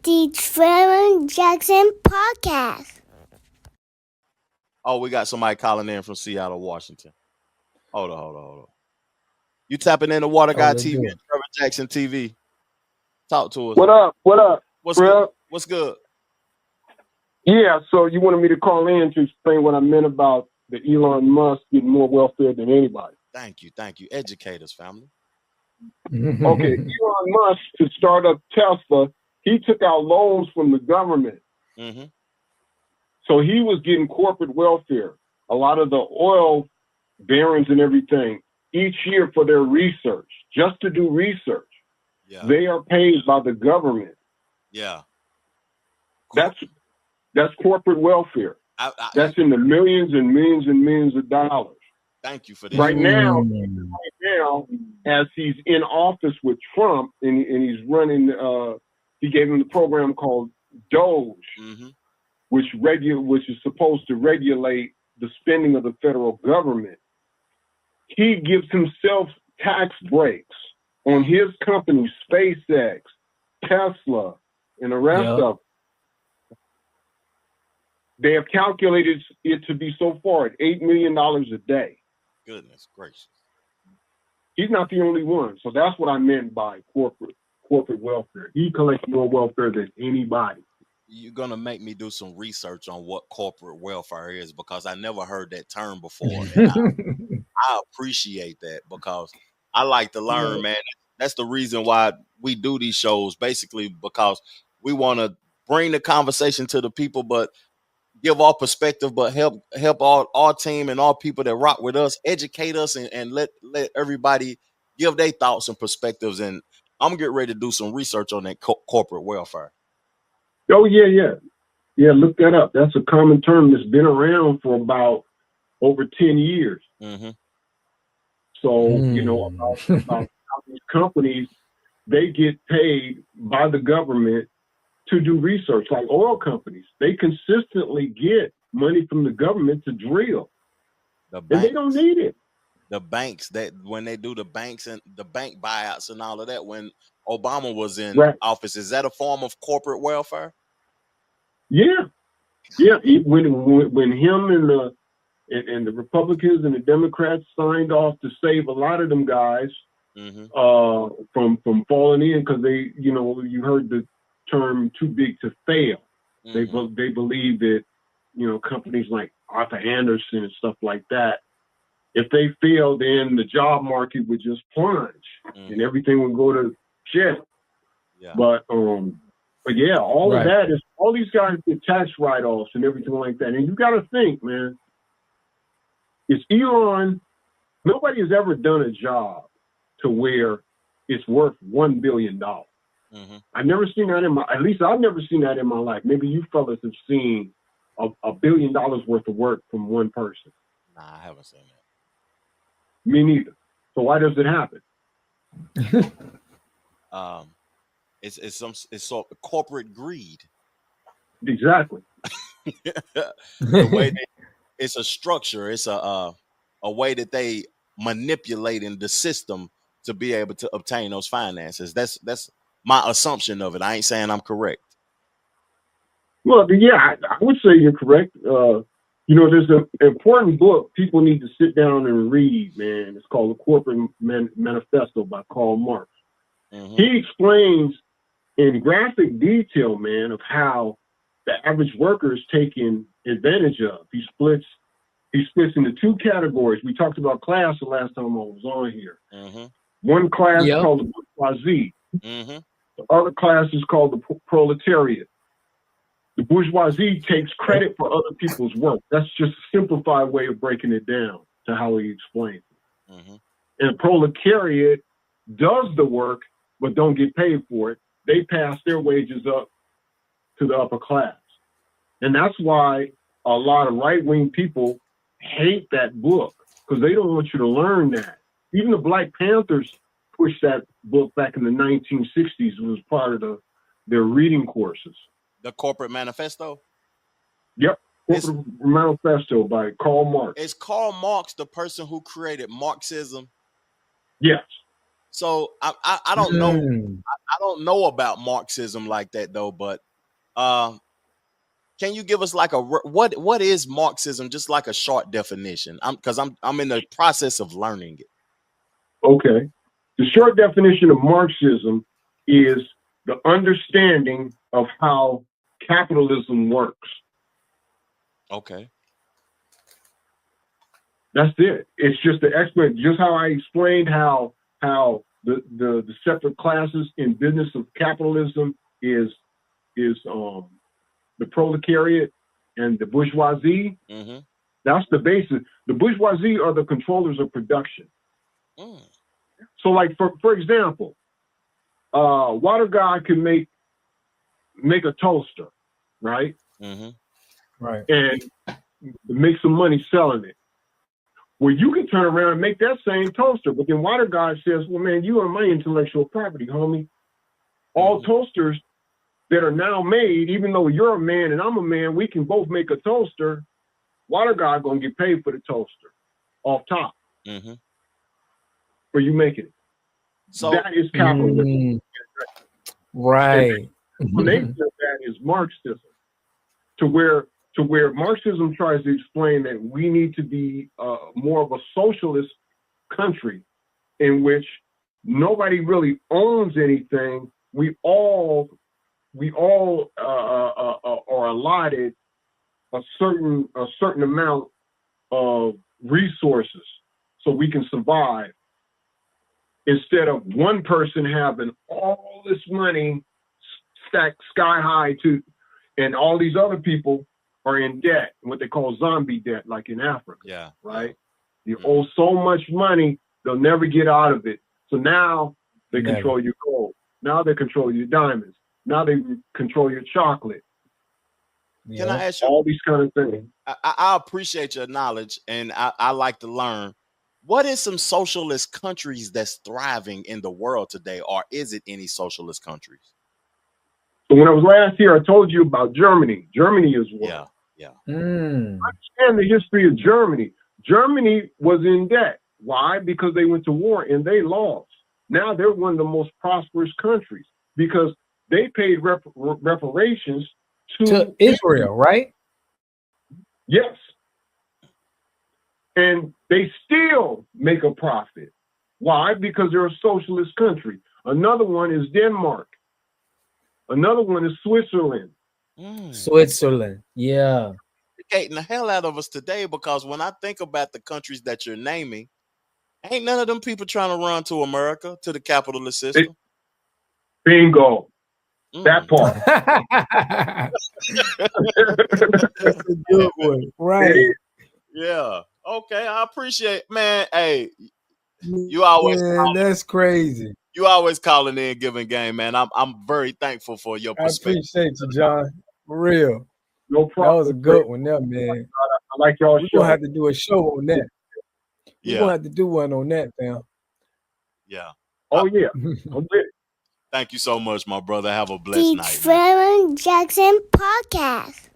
the Trevor Jackson Podcast. Oh, we got somebody calling in from Seattle, Washington. Hold on. You tapping in the Water Guy TV and Trevor Jackson TV. Talk to us. What up? What's good? What's good? Yeah, so you wanted me to call in to explain what I meant about the Elon Musk getting more welfare than anybody. Thank you. Educate us, family. Okay, Elon Musk, to start up Tesla, he took out loans from the government. Mm-hmm. So he was getting corporate welfare. A lot of the oil barons and everything, each year for their research, just to do research, they are paid by the government. Yeah. That's corporate welfare. That's in the millions and millions and millions of dollars. Thank you for this. Right now, as he's in office with Trump and he's running, he gave him the program called DOGE, mm-hmm. which is supposed to regulate the spending of the federal government. He gives himself tax breaks on his company, SpaceX, Tesla, and the rest of them. They have calculated it to be so far at $8 million a day. Goodness gracious. He's not the only one. So that's what I meant by corporate welfare. He collects more welfare than anybody. You're going to make me do some research on what corporate welfare is, because I never heard that term before. And I appreciate that, because I like to learn, man. That's the reason why we do these shows, basically, because we want to bring the conversation to the people, but give our perspective, but help our team and our people that rock with us, educate us, and let everybody give their thoughts and perspectives. And I'm getting ready to do some research on that corporate welfare. Oh, yeah. Look that up. That's a common term that's been around for about over 10 years. Mm-hmm. So, about how these companies, they get paid by the government to do research, like oil companies. They consistently get money from the government to drill. And they don't need it. The banks, that when they do the banks and the bank buyouts and all of that, when Obama was in office, is that a form of corporate welfare? Yeah. When him and the Republicans and the Democrats signed off to save a lot of them guys from falling in, because they, you heard the term too big to fail. Mm-hmm. They believe that, companies like Arthur Anderson and stuff like that, if they fail, then the job market would just plunge and everything would go to shit. Yeah. But yeah, all of that is, all these guys get tax write-offs and everything like that. And you got to think, man, it's Elon. Nobody has ever done a job to where it's worth $1 billion. Mm-hmm. I've never seen that I've never seen that in my life. Maybe you fellas have seen $1 billion worth of work from one person. Nah, I haven't seen that. Me neither. So why does it happen? It's sort of corporate greed. Exactly. The way it's a structure. It's a way that they manipulate in the system to be able to obtain those finances. That's my assumption of it. I ain't saying I'm correct. Well, yeah, I would say you're correct. There's an important book people need to sit down and read, man. It's called The Corporate Manifesto by Karl Marx. Mm-hmm. He explains in graphic detail, man, of how the average worker is taken advantage of. He splits into two categories. We talked about class the last time I was on here. Mm-hmm. One class is called the bourgeoisie. Mm-hmm. The other class is called the proletariat. The bourgeoisie takes credit for other people's work. That's just a simplified way of breaking it down to how he explains it. Mm-hmm. And the proletariat does the work, but don't get paid for it. They pass their wages up to the upper class. And that's why a lot of right-wing people hate that book, because they don't want you to learn that. Even the Black Panthers pushed that book back in the 1960s. It was part of their reading courses. The Corporate Manifesto? Yep. Corporate Manifesto by Karl Marx. Is Karl Marx the person who created Marxism? Yes. So I don't know. I don't know about Marxism like that though, but can you give us like what is Marxism? Just like a short definition. I'm in the process of learning it. Okay. The short definition of Marxism is the understanding of how capitalism works. Okay. That's it. It's just the explanation, just how I explained how the separate classes in business of capitalism is the proletariat and the bourgeoisie. Mm-hmm. That's the basis. The bourgeoisie are the controllers of production. Mm. So, like for example, Water God can make a toaster, right? Mm-hmm. Right. And make some money selling it. Well, you can turn around and make that same toaster, but then Water God says, "Well, man, you are my intellectual property, homie. All toasters that are now made, even though you're a man and I'm a man, we can both make a toaster. Water God gonna get paid for the toaster off top for you making it. So that is capitalism. Right. The explanation of that is Marxism, to where Marxism tries to explain that we need to be more of a socialist country in which nobody really owns anything. We all are allotted a certain amount of resources so we can survive, instead of one person having all this money stacked sky high and all these other people are in debt, what they call zombie debt, like in Africa. Yeah. Right? You owe so much money, they'll never get out of it. So now they control your gold. Now they control your diamonds. Now they control your chocolate. Can I ask you all these kind of things? I appreciate your knowledge, and I like to learn. What is some socialist countries that's thriving in the world today, or is it any socialist countries? So when I was last here, I told you about Germany. Germany is one. Yeah. Understand the history of Germany. Germany was in debt. Why? Because they went to war and they lost. Now they're one of the most prosperous countries because they paid reparations to Israel, right? Yes. And they still make a profit. Why? Because they're a socialist country. Another one is Denmark. Another one is Switzerland. Switzerland, yeah. Educating the hell out of us today, because when I think about the countries that you're naming, ain't none of them people trying to run to America, to the capitalist system. Bingo. That part. That's a good one. Right. Yeah. Okay. I appreciate, man. Hey, you always that's crazy. You always calling in, giving game, man. I'm very thankful for your perspective. I appreciate you, John. For real. No problem. That was a good one there, man. I like y'all. We're gonna have to do a show on that. Yeah. We're gonna have to do one on that, fam. Yeah. Oh yeah. I'm with it. Thank you so much, my brother. Have a blessed night. The Jackson Podcast.